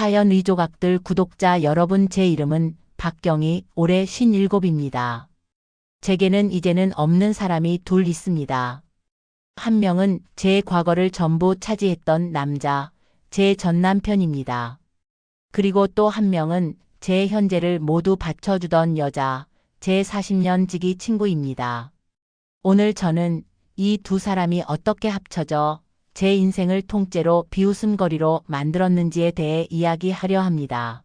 사연 위조각들 구독자 여러분, 제 이름은 박경희, 올해 57입니다. 제게는 이제는 없는 사람이 둘 있습니다. 한 명은 제 과거를 전부 차지했던 남자, 제 전남편입니다. 그리고 또 한 명은 제 현재를 모두 받쳐주던 여자, 제 40년 지기 친구입니다. 오늘 저는 이 두 사람이 어떻게 합쳐져 제 인생을 통째로 비웃음거리로 만들었는지에 대해 이야기하려 합니다.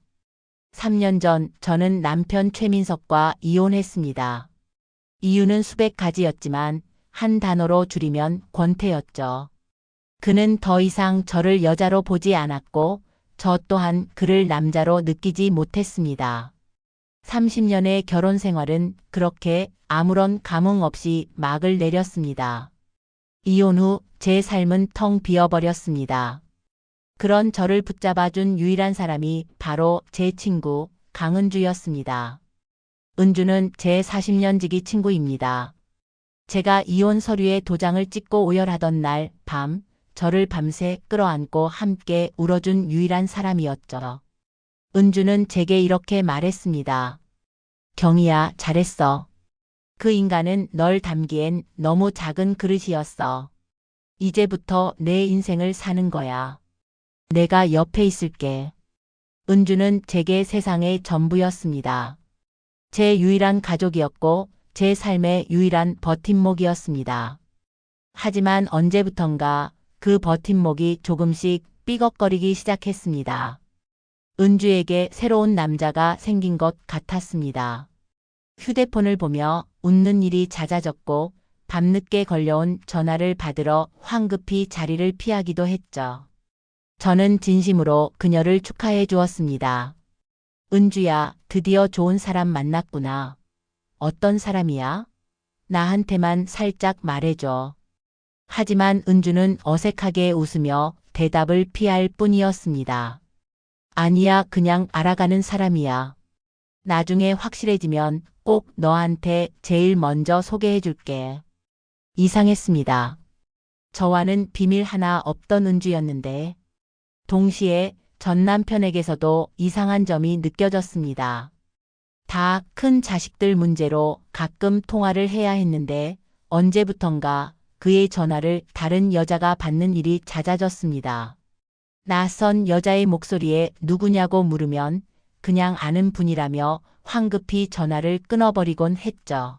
3년 전 저는 남편 최민석과 이혼했습니다. 이유는 수백 가지였지만 한 단어로 줄이면 권태였죠. 그는 더 이상 저를 여자로 보지 않았고 저 또한 그를 남자로 느끼지 못했습니다. 30년의 결혼 생활은 그렇게 아무런 감흥 없이 막을 내렸습니다. 이혼 후 제 삶은 텅 비어버렸습니다. 그런 저를 붙잡아준 유일한 사람이 바로 제 친구 강은주였습니다. 은주는 제 40년 지기 친구입니다. 제가 이혼 서류에 도장을 찍고 오열하던 날 밤 저를 밤새 끌어안고 함께 울어준 유일한 사람이었죠. 은주는 제게 이렇게 말했습니다. 경희야, 잘했어. 그 인간은 널 담기엔 너무 작은 그릇이었어. 이제부터 내 인생을 사는 거야. 내가 옆에 있을게. 은주는 제게 세상의 전부였습니다. 제 유일한 가족이었고 제 삶의 유일한 버팀목이었습니다. 하지만 언제부턴가 그 버팀목이 조금씩 삐걱거리기 시작했습니다. 은주에게 새로운 남자가 생긴 것 같았습니다. 휴대폰을 보며 웃는 일이 잦아졌고 밤늦게 걸려온 전화를 받으러 황급히 자리를 피하기도 했죠. 저는 진심으로 그녀를 축하해 주었습니다. 은주야, 드디어 좋은 사람 만났구나. 어떤 사람이야? 나한테만 살짝 말해줘. 하지만 은주는 어색하게 웃으며 대답을 피할 뿐이었습니다. 아니야, 그냥 알아가는 사람이야. 나중에 확실해지면 꼭 너한테 제일 먼저 소개해 줄게. 이상했습니다. 저와는 비밀 하나 없던 은주였는데 동시에 전 남편에게서도 이상한 점이 느껴졌습니다. 다 큰 자식들 문제로 가끔 통화를 해야 했는데 언제부턴가 그의 전화를 다른 여자가 받는 일이 잦아졌습니다. 낯선 여자의 목소리에 누구냐고 물으면 그냥 아는 분이라며 황급히 전화를 끊어버리곤 했죠.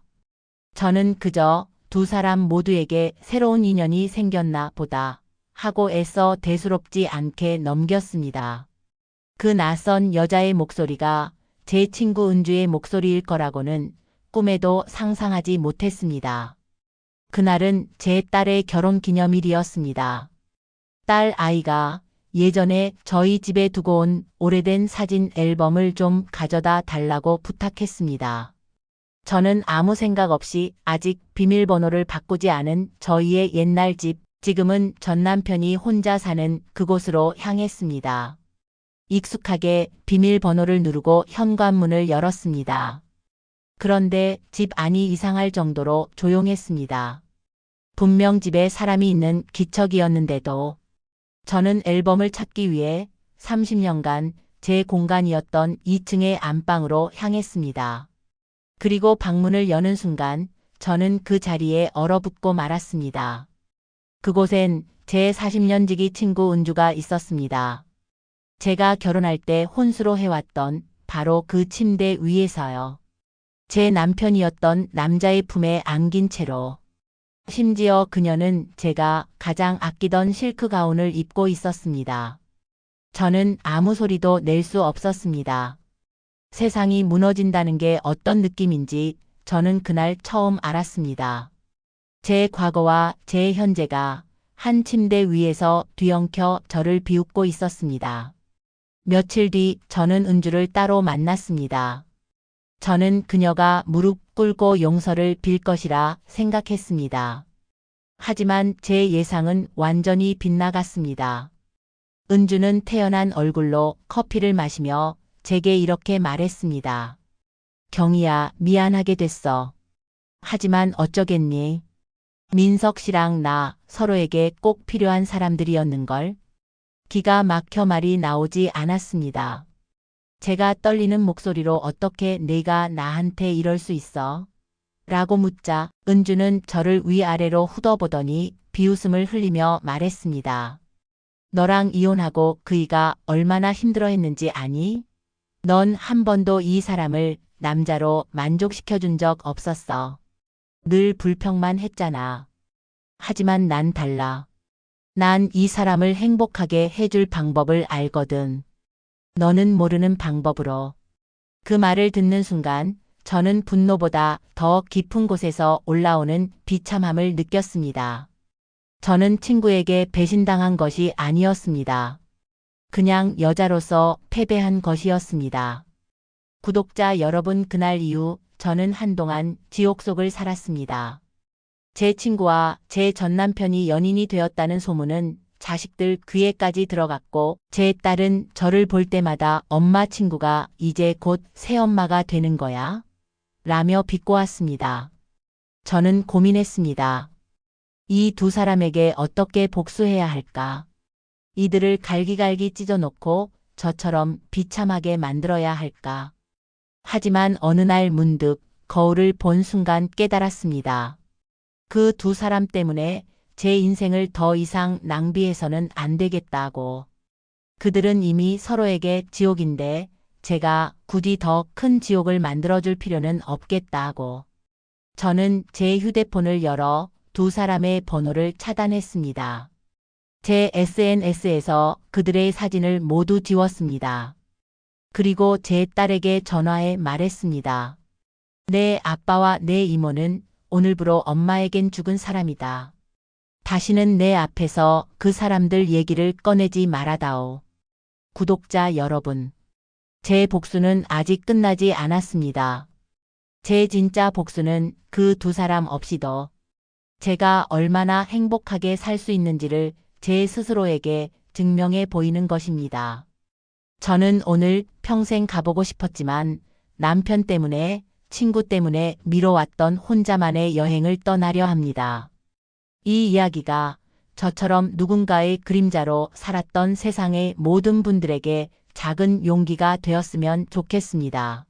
저는 그저 두 사람 모두에게 새로운 인연이 생겼나 보다 하고 애써 대수롭지 않게 넘겼습니다. 그 낯선 여자의 목소리가 제 친구 은주의 목소리일 거라고는 꿈에도 상상하지 못했습니다. 그날은 제 딸의 결혼 기념일이었습니다. 딸 아이가 예전에 저희 집에 두고 온 오래된 사진 앨범을 좀 가져다 달라고 부탁했습니다. 저는 아무 생각 없이 아직 비밀번호를 바꾸지 않은 저희의 옛날 집, 지금은 전 남편이 혼자 사는 그곳으로 향했습니다. 익숙하게 비밀번호를 누르고 현관문을 열었습니다. 그런데 집 안이 이상할 정도로 조용했습니다. 분명 집에 사람이 있는 기척이었는데도 저는 앨범을 찾기 위해 30년간 제 공간이었던 2층의 안방으로 향했습니다. 그리고 방문을 여는 순간 저는 그 자리에 얼어붙고 말았습니다. 그곳엔 제 40년 지기 친구 은주가 있었습니다. 제가 결혼할 때 혼수로 해왔던 바로 그 침대 위에서요. 제 남편이었던 남자의 품에 안긴 채로. 심지어 그녀는 제가 가장 아끼던 실크 가운을 입고 있었습니다. 저는 아무 소리도 낼 수 없었습니다. 세상이 무너진다는 게 어떤 느낌인지 저는 그날 처음 알았습니다. 제 과거와 제 현재가 한 침대 위에서 뒤엉켜 저를 비웃고 있었습니다. 며칠 뒤 저는 은주를 따로 만났습니다. 저는 그녀가 무릎 꿇고 용서를 빌 것이라 생각했습니다. 하지만 제 예상은 완전히 빗나갔습니다. 은주는 태연한 얼굴로 커피를 마시며 제게 이렇게 말했습니다. 경희야, 미안하게 됐어. 하지만 어쩌겠니? 민석 씨랑 나 서로에게 꼭 필요한 사람들이었는걸. 기가 막혀 말이 나오지 않았습니다. 제가 떨리는 목소리로 어떻게 내가 나한테 이럴 수 있어? 라고 묻자 은주는 저를 위아래로 훑어보더니 비웃음을 흘리며 말했습니다. 너랑 이혼하고 그이가 얼마나 힘들어했는지 아니? 넌 한 번도 이 사람을 남자로 만족시켜준 적 없었어. 늘 불평만 했잖아. 하지만 난 달라. 난 이 사람을 행복하게 해줄 방법을 알거든. 너는 모르는 방법으로. 그 말을 듣는 순간 저는 분노보다 더 깊은 곳에서 올라오는 비참함을 느꼈습니다. 저는 친구에게 배신당한 것이 아니었습니다. 그냥 여자로서 패배한 것이었습니다. 구독자 여러분, 그날 이후 저는 한동안 지옥 속을 살았습니다. 제 친구와 제 전남편이 연인이 되었다는 소문은 자식들 귀에까지 들어갔고 제 딸은 저를 볼 때마다 엄마 친구가 이제 곧 새엄마가 되는 거야? 라며 비꼬았습니다. 저는 고민했습니다. 이 두 사람에게 어떻게 복수해야 할까? 이들을 갈기갈기 찢어놓고 저처럼 비참하게 만들어야 할까? 하지만 어느 날 문득 거울을 본 순간 깨달았습니다. 그 두 사람 때문에 제 인생을 더 이상 낭비해서는 안 되겠다고. 그들은 이미 서로에게 지옥인데 제가 굳이 더 큰 지옥을 만들어줄 필요는 없겠다고. 저는 제 휴대폰을 열어 두 사람의 번호를 차단했습니다. 제 SNS에서 그들의 사진을 모두 지웠습니다. 그리고 제 딸에게 전화해 말했습니다. 내 아빠와 내 이모는 오늘부로 엄마에겐 죽은 사람이다. 다시는 내 앞에서 그 사람들 얘기를 꺼내지 말아다오. 구독자 여러분, 제 복수는 아직 끝나지 않았습니다. 제 진짜 복수는 그 두 사람 없이도 제가 얼마나 행복하게 살 수 있는지를 제 스스로에게 증명해 보이는 것입니다. 저는 오늘 평생 가보고 싶었지만 남편 때문에, 친구 때문에 미뤄왔던 혼자만의 여행을 떠나려 합니다. 이 이야기가 저처럼 누군가의 그림자로 살았던 세상의 모든 분들에게 작은 용기가 되었으면 좋겠습니다.